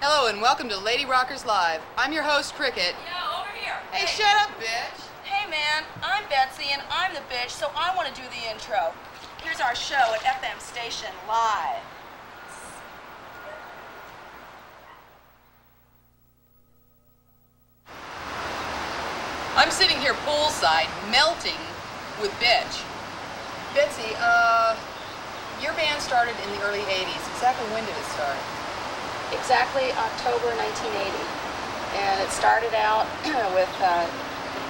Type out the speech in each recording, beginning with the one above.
Hello and welcome to Lady Rockers Live. I'm your host, Cricket. Yeah, over here. Hey, shut up, bitch. Hey, man, I'm Betsy, and I'm the bitch, so I want to do the intro. Here's our show at FM Station Live. I'm sitting here poolside, melting with bitch. Betsy, your band started in the early 80s. Exactly when did it start? Exactly October 1980. And it started out with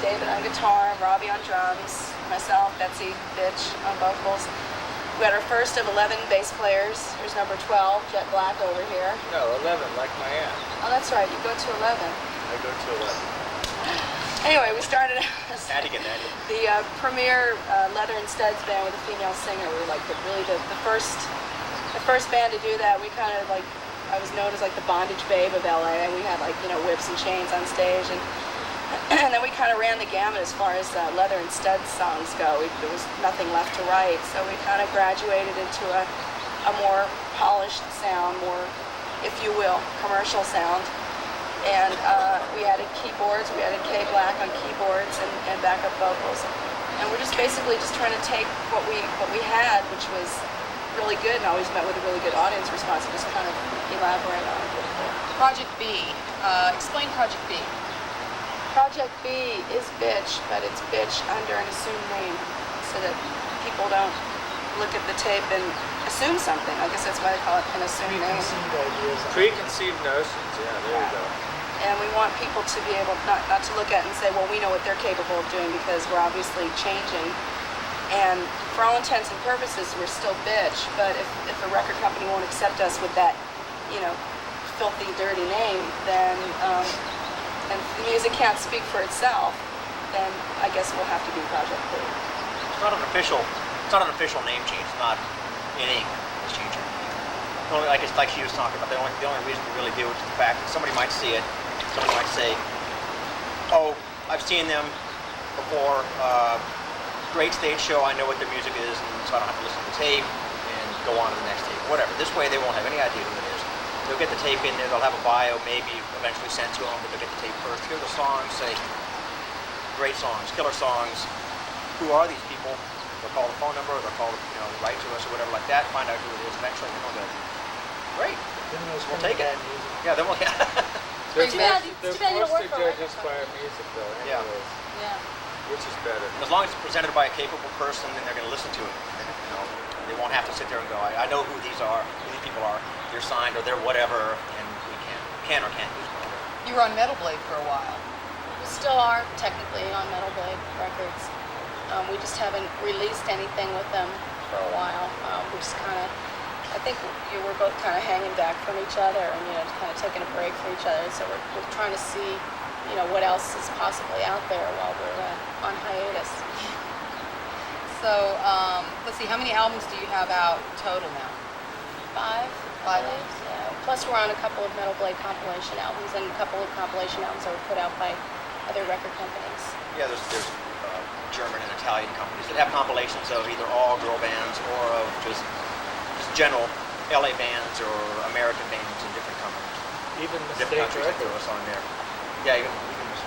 David on guitar, Robbie on drums, myself, Betsy, bitch, on vocals. We had our first of 11 bass players. Here's number 12, Jet Black over here. No, 11, like my aunt. Oh, that's right, you go to 11. I go to 11. Anyway, we started the premier leather and studs band with a female singer. We were like the first band to do that. We kind of like, I was known as like the bondage babe of LA, and we had like, you know, whips and chains on stage, and then we kind of ran the gamut as far as leather and studs songs go. There was nothing left to write, so we kind of graduated into a more polished sound, more, if you will, commercial sound. And we added keyboards, we added K Black on keyboards and backup vocals. And we're just basically just trying to take what we had, which was really good and always met with a really good audience response, and just kind of elaborate on it. Project B. Explain Project B. Project B is bitch, but it's bitch under an assumed name, so that people don't look at the tape and assume something. I guess that's why they call it an assumed name. Preconceived notions, yeah, there you go. And we want people to be able not to look at it and say, well, we know what they're capable of doing because we're obviously changing. And for all intents and purposes, we're still bitch. But if a record company won't accept us with that, you know, filthy, dirty name, then and the music can't speak for itself, then I guess we'll have to be Project B. It's not an official name change. It's not in ink. It's changing. Only like she was talking about. The only reason we really do it is the fact that somebody might see it. Somebody might say, "Oh, I've seen them before. Great stage show. I know what their music is, and so I don't have to listen to the tape and go on to the next tape. Whatever. This way, they won't have any idea who it is. They'll get the tape in there. They'll have a bio, maybe eventually sent to them, but they'll get the tape first. Hear the songs. Say, great songs, killer songs. Who are these people? They'll call the phone number. Or they'll call, you know, write to us or whatever like that. Find out who it is. Eventually, they'll go, great. We'll take it. Yeah, then we'll. They're bad. forced Too bad you don't work to for a judge us by our music, though, Yeah. anyways. Yeah. Which is better. As long as it's presented by a capable person, then they're going to listen to it. You know, they won't have to sit there and go, I know who these are, who these people are. They're signed or they're whatever, and we can or can't use them. You were on Metal Blade for a while. We still are technically on Metal Blade Records. We just haven't released anything with them for a while. We're just kind of, I think we're both kind of hanging back from each other and, you know, kind of taking a break from each other. So we're trying to see, you know, what else is possibly out there while we're on hiatus. So, let's see, how many albums do you have out total now? Five. Yeah. Plus we're on a couple of Metal Blade compilation albums and a couple of compilation albums that were put out by other record companies. Yeah, there's German and Italian companies that have compilations of either all girl bands or of just general LA bands or American bands in different companies. Even Different Mistake countries that throw Records. us on there. Yeah,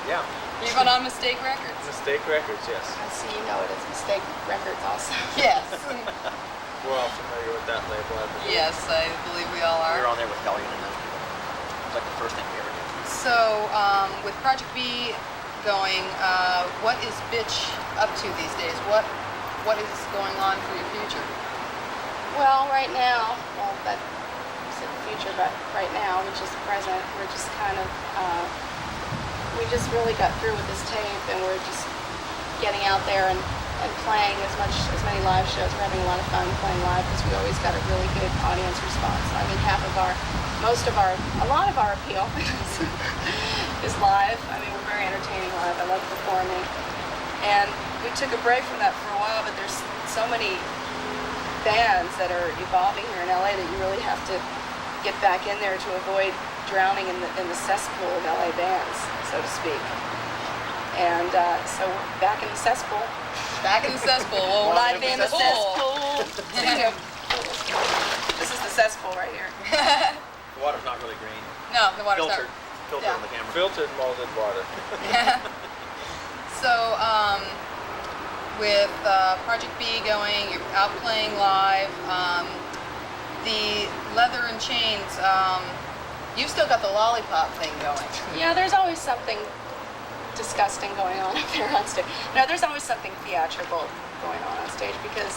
yeah. Even on Mistake Records? Mistake Records, yes. I see you know it as Mistake Records also. Yes. We're all familiar with that label, I believe. Yes, I believe we all We were are. on there with Hellion and those people. It's like the first thing we ever did. So, with Project B going, what is bitch up to these days? What is going on for your future? Well, right now, that you said the future, but right now, which is the present, we're just kind of, we just really got through with this tape, and we're just getting out there and playing as many live shows. We're having a lot of fun playing live because we always got a really good audience response. I mean, a lot of our appeal is live. I mean, we're very entertaining live. I love performing. And we took a break from that for a while, but there's so many bands that are evolving here in LA that you really have to get back in there to avoid drowning in the cesspool of LA bands, so to speak. And so we're back in the cesspool. Back in the cesspool. Well, Live in the cesspool. Yeah. This is the cesspool right here. The water's not really green. No, the water's Filtered. Filtered Yeah. on the camera. Filtered molded water. not. So, with Project B going, you're out playing live. The leather and chains. You've still got the lollipop thing going. Yeah, there's always something disgusting going on up there on stage. No, there's always something theatrical going on stage because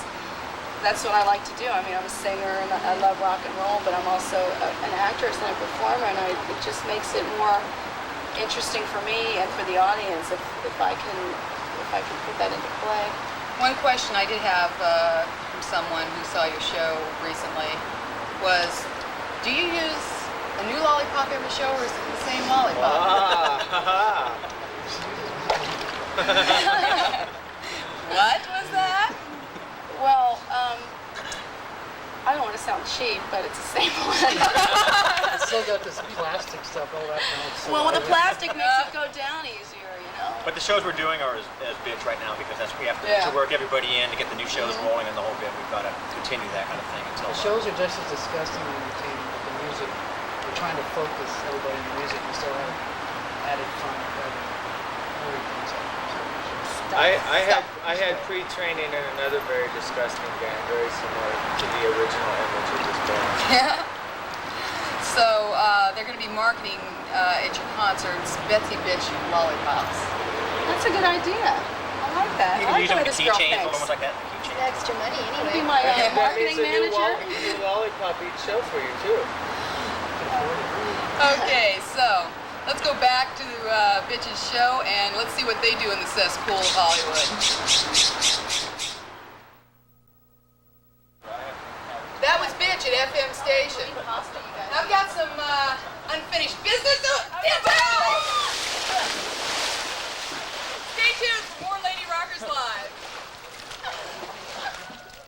that's what I like to do. I mean, I'm a singer and I love rock and roll, but I'm also an actress and a performer, and it just makes it more interesting for me and for the audience if I can put that into play. One question I did have from someone who saw your show recently was, do you use a new lollipop every show, or is it the same lollipop? What was that? Well, I don't want to sound cheap, but it's the same one. It's still got this plastic stuff all wrapped around it. Well, the plastic makes it go down easier, you know. But the shows we're doing are as bitch right now because we have to, Yeah. to work everybody in to get the new shows rolling and the whole bit. We've got to continue that kind of thing until. The shows are just as disgusting and entertaining, but the music, we're trying to focus everybody on the music and still have added fun of everything. I had pre-training in another very disgusting band, very similar to the original image of this band. Yeah. So they're going to be marketing at your concerts Betsy Bitch lollipops. That's a good idea. I like that. You I can like use the them way with this girl keychains, thinks. almost like that. Keychains. Extra money Be anyway. my And that marketing means manager. a new lollipop each show for you too. Okay, so let's go back to Bitch's show and let's see what they do in the cesspool of Hollywood. That was Bitch at FM Station.